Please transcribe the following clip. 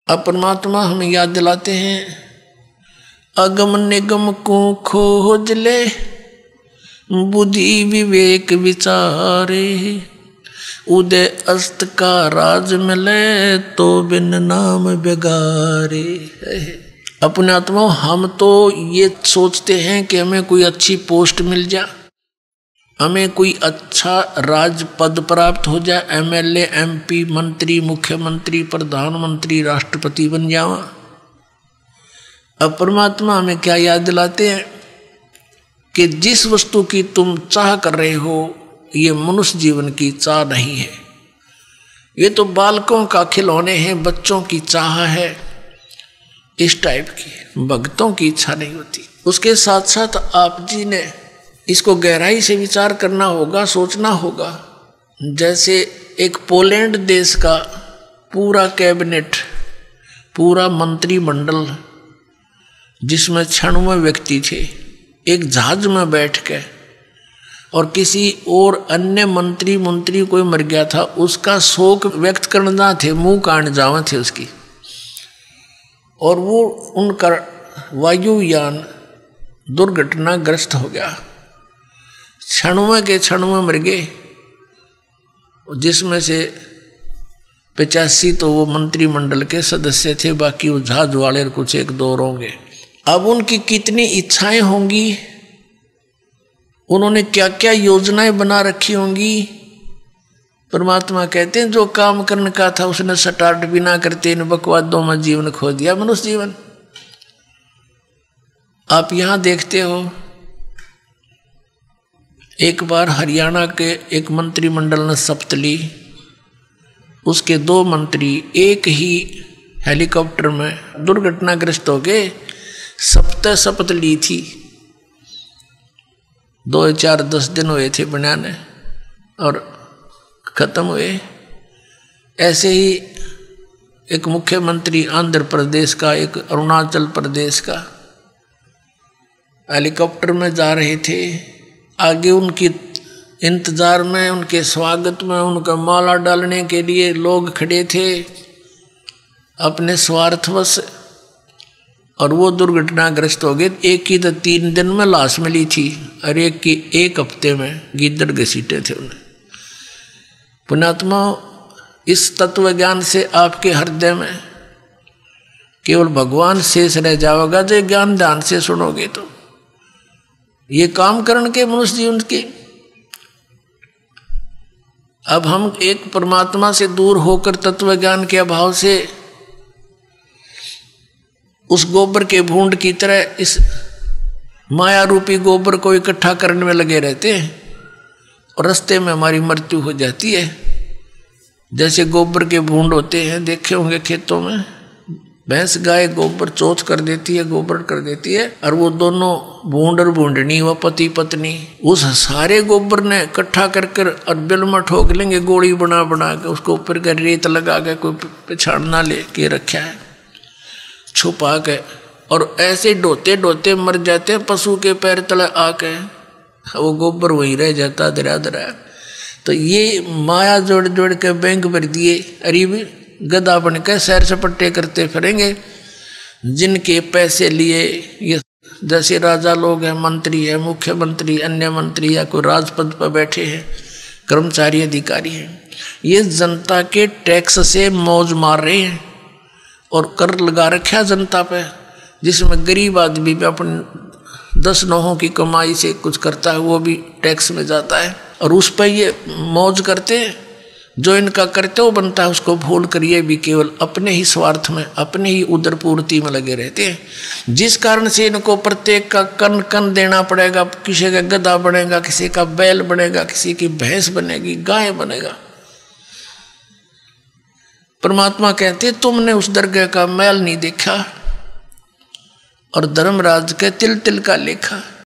अब परमात्मा हमें याद दिलाते हैं, अगम निगम को खोज ले, बुद्धि विवेक विचारे, उदय अस्त का राज मिले, तो बिन नाम बेगारे। अपने आत्मा हम तो ये सोचते हैं कि हमें कोई अच्छी पोस्ट मिल जाए, हमें कोई अच्छा राज पद प्राप्त हो जाए, एमएलए, एमपी, मंत्री, मुख्यमंत्री, प्रधानमंत्री, राष्ट्रपति बन जावा। अब परमात्मा हमें क्या याद दिलाते हैं कि जिस वस्तु की तुम चाह कर रहे हो, ये मनुष्य जीवन की चाह नहीं है, ये तो बालकों का खिलौने हैं, बच्चों की चाह है, इस टाइप की भक्तों की इच्छा नहीं होती। उसके साथ साथ आप जी ने इसको गहराई से विचार करना होगा, सोचना होगा। जैसे एक पोलैंड देश का पूरा कैबिनेट, पूरा मंत्रिमंडल, जिसमें 96 व्यक्ति थे, एक जहाज में बैठ के, और किसी और अन्य मंत्री कोई मर गया था, उसका शोक व्यक्त करना थे, मुंह काट जावा थे उसकी, और वो उनका वायुयान दुर्घटनाग्रस्त हो गया, 96 के 96 मर गए, जिसमें से 85 तो वो मंत्रिमंडल के सदस्य थे, बाकी वो जहाज वाले कुछ एक दो होंगे। अब उनकी कितनी इच्छाएं होंगी, उन्होंने क्या क्या योजनाएं बना रखी होंगी। परमात्मा कहते हैं जो काम करने का था उसने स्टार्ट भी ना करते इन बकवादों में जीवन खो दिया, मनुष्य जीवन। आप यहां देखते हो, एक बार हरियाणा के एक मंत्रिमंडल ने शपथ ली, उसके 2 मंत्री एक ही हेलीकॉप्टर में दुर्घटनाग्रस्त हो गए। शपथ ली थी, 2-4-10 दिन हुए थे बनाने और खत्म हुए। ऐसे ही एक मुख्यमंत्री आंध्र प्रदेश का, एक अरुणाचल प्रदेश का, हेलीकॉप्टर में जा रहे थे, आगे उनकी इंतजार में, उनके स्वागत में, उनका माला डालने के लिए लोग खड़े थे अपने स्वार्थवश, और वो दुर्घटनाग्रस्त हो गए। एक की तो 3 दिन में लाश मिली थी, और एक की 1 हफ्ते में गीदड़ घसीटे थे उन्हें। पुण्यात्मा, इस तत्व ज्ञान से आपके हृदय में केवल भगवान शेष रह जाओगा, जो ज्ञान ध्यान से सुनोगे तो। ये काम करने के मनुष्य जीवन के, अब हम एक परमात्मा से दूर होकर तत्व ज्ञान के अभाव से उस गोबर के भूंड की तरह इस माया रूपी गोबर को इकट्ठा करने में लगे रहते हैं, और रास्ते में हमारी मृत्यु हो जाती है। जैसे गोबर के भूंड होते हैं, देखे होंगे खेतों में, भैंस गाय गोबर चोथ कर देती है, गोबर कर देती है, और वो दोनों भूंड और भूंडनी, वह पति पत्नी, उस सारे गोबर ने इकट्ठा कर और बिल में ठोक लेंगे, गोली बना बना के उसको ऊपर का रेत लगा के कोई पिछाड़ ना ले के रखा है छुपा के, और ऐसे ढोते ढोते मर जाते हैं पशु के पैर तले आके, वो गोबर वहीं रह जाता दरा दरा। तो ये माया जोड़ जोड़ के बैंक भर दिए, अरे गधा बन के सैर सपट्टे करते फिरेंगे, जिनके पैसे लिए ये जैसे राजा लोग हैं, मंत्री है, मुख्यमंत्री, अन्य मंत्री या कोई राजपद पर बैठे हैं, कर्मचारी अधिकारी हैं, ये जनता के टैक्स से मौज मार रहे हैं और कर लगा रखा जनता पे, जिसमें गरीब आदमी भी अपने 10 नौहों की कमाई से कुछ करता है, वो भी टैक्स में जाता है, और उस पर ये मौज करते हैं। जो इनका कर्तव्य बनता है उसको भूल कर ये भी केवल अपने ही स्वार्थ में, अपने ही उदर पूर्ति में लगे रहते हैं, जिस कारण से इनको प्रत्येक का कन कन देना पड़ेगा। किसी का गधा बनेगा, किसी का बैल बनेगा, किसी की भैंस बनेगी, गाय बनेगा। परमात्मा कहते तुमने उस दरगाह का मैल नहीं देखा और धर्मराज के तिल तिल का लेखा।